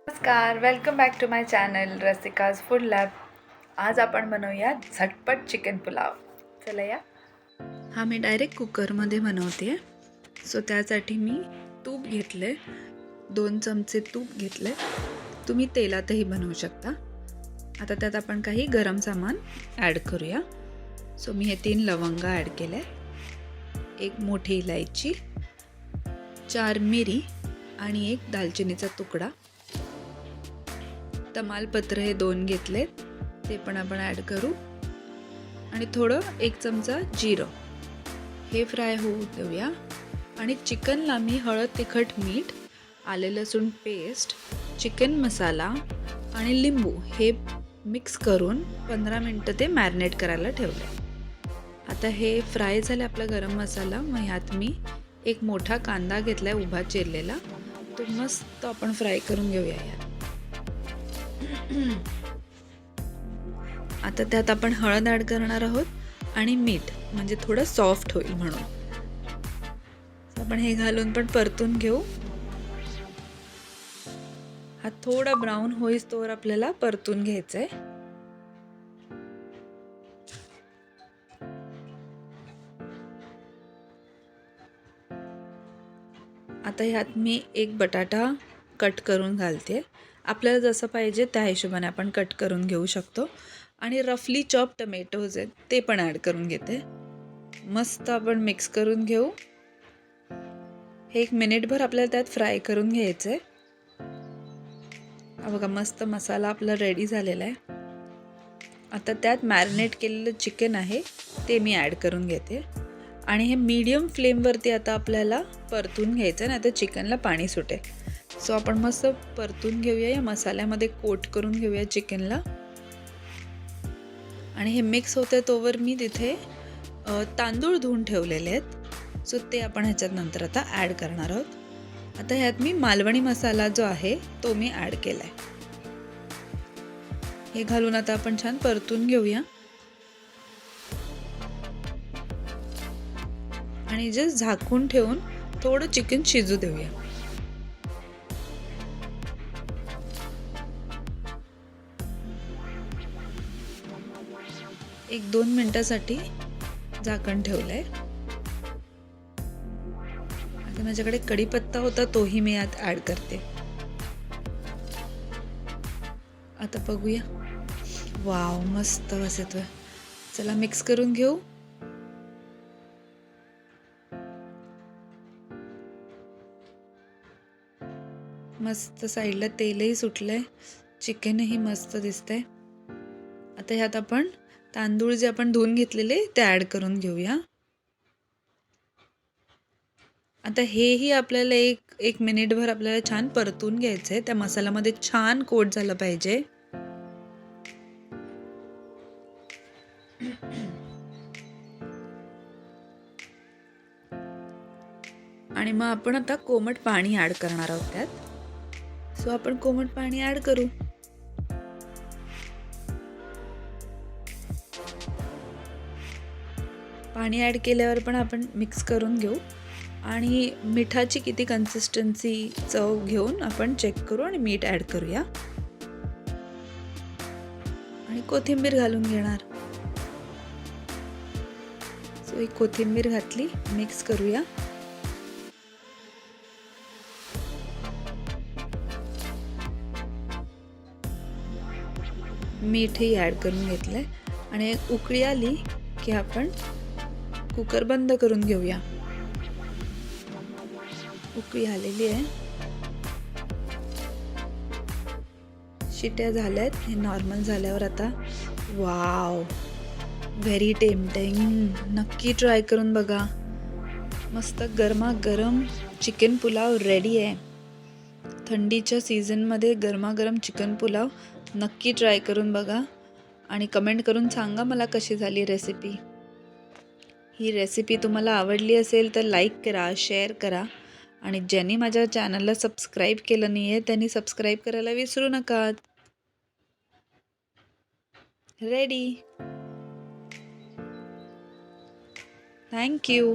नमस्कार, welcome back to my channel Rasika's food lab. आज आपण बनवूया झटपट चिकन पुलाव. चला या. हा मी डायरेक्ट कुकरमध्ये बनवते. सो त्यासाठी मी तूप घेतले, 2 चमचे तूप घेतले. तुम्ही तेलातही बनवू शकता. आता त्यात आपण काही गरम सामान ॲड करूया. सो मी हे 3 लवंगा ॲड केले, 1 मोठी इलायची, 4 मिरी आणि 1 दालचिनीचा तुकडा. तमालपत्र हे 2 घेतले, ते पण आपण ॲड करू. आणि थोडं 1 चमचा जिरं हे फ्राय होऊ देऊया. आणि चिकनला मी हळद, तिखट, मीठ, आले लसूण पेस्ट, चिकन मसाला आणि लिंबू हे मिक्स करून 15 मिनटं ते मॅरिनेट करायला ठेवले. आता हे फ्राय झाले आपला गरम मसाला. मग ह्यात मी 1 मोठा कांदा घेतला आहे उभा चिरलेला, तो मस्त आपण फ्राय करून घेऊया यात. आता त्यात आपण हळद ॲड करणार आहोत आणि मीठ, म्हणजे थोडं सॉफ्ट होईल म्हणून. आपण हे घालून पण परतून घेऊ. हा थोडा ब्राऊन होईस्तोवर आपल्याला परतून घ्यायचं आहे. आता ह्यात मी 1 बटाटा कट करून घालते. आपल्याला जसं पाहिजे त्या हिशोबाने आपण कट करून घेऊ शकतो. आणि रफली चॉप टमेटोज आहेत ते पण ॲड करून घेते. मस्त आपण मिक्स करून घेऊ. हे 1 मिनिटभर आपल्याला त्यात फ्राय करून घ्यायचं आहे. बघा मस्त मसाला आपला रेडी झालेला आहे. आता त्यात मॅरिनेट केलेलं चिकन आहे ते मी ॲड करून घेते. आणि हे मीडियम फ्लेमवरती आता आपल्याला परतून घ्यायचं, नाही तर चिकनला पाणी सुटेल. सो आपण मस्त परतून घेऊया, या मसाल्यामध्ये कोट करून घेऊया चिकनला. आणि हे मिक्स होते तोवर मी तिथे तांदूळ धुवून ठेवलेले आहेत. सो ते आपण ह्याच्यात नंतर आता ॲड करणार आहोत. आता ह्यात मी मालवणी मसाला जो आहे तो मी ॲड केला आहे. हे घालून आता आपण छान परतून घेऊया. आणि जस्ट झाकून ठेवून थोडं चिकन शिजू देऊया. एक 2 मिनिटासाठी झाकण ठेवलंय. आता माझ्याकडे कढीपत्ता होता तोही मी यात ॲड करते. आता बघूया. वाव, मस्त वास येतोय. चला मिक्स करून घेऊ. मस्त साईडला तेलही सुटलंय, चिकनही मस्त दिसतंय. आता ह्यात आपण तांदूळ जे आपण धुवून घेतलेले ते ॲड करून घेऊया. आता हेही आपल्याला एक मिनिटभर आपल्याला छान परतून घ्यायचं आहे. त्या मसाल्यामध्ये छान कोट झालं पाहिजे. आणि मग आपण आता कोमट पाणी ॲड करणार आहोत त्यात. सो आपण कोमट पाणी ॲड करू. पाणी ॲड केल्यावर पण आपण मिक्स करून घेऊ. आणि मिठाची किती कन्सिस्टन्सी चव घेऊन आपण चेक करू आणि मीठ ॲड करूया. आणि कोथिंबीर घालून घेणार. सो एक कोथिंबीर घातली, मिक्स करूया. मीठही ॲड करून घेतलंय. आणि एक उकळी आली की आपण कुकर बंद करून घेऊया. उकळी आलेली आहे, शिट्या झाल्यात. हे नॉर्मल झाल्यावर आता वाव, व्हेरी टेम्पटिंग. नक्की ट्राय करून बघा. मस्त गरमागरम चिकन पुलाव रेडी आहे. थंडीच्या सीझनमध्ये गरमागरम चिकन पुलाव नक्की ट्राय करून बघा. आणि कमेंट करून सांगा मला कशी झाली रेसिपी. ही रेसिपी तुम्हाला आवडली असेल तर लाईक करा, शेअर करा. आणि ज्यांनी माझ्या चॅनलला सबस्क्राईब केलं नाही आहे त्यांनी सबस्क्राईब करायला विसरू नका. रेडी. Thank you.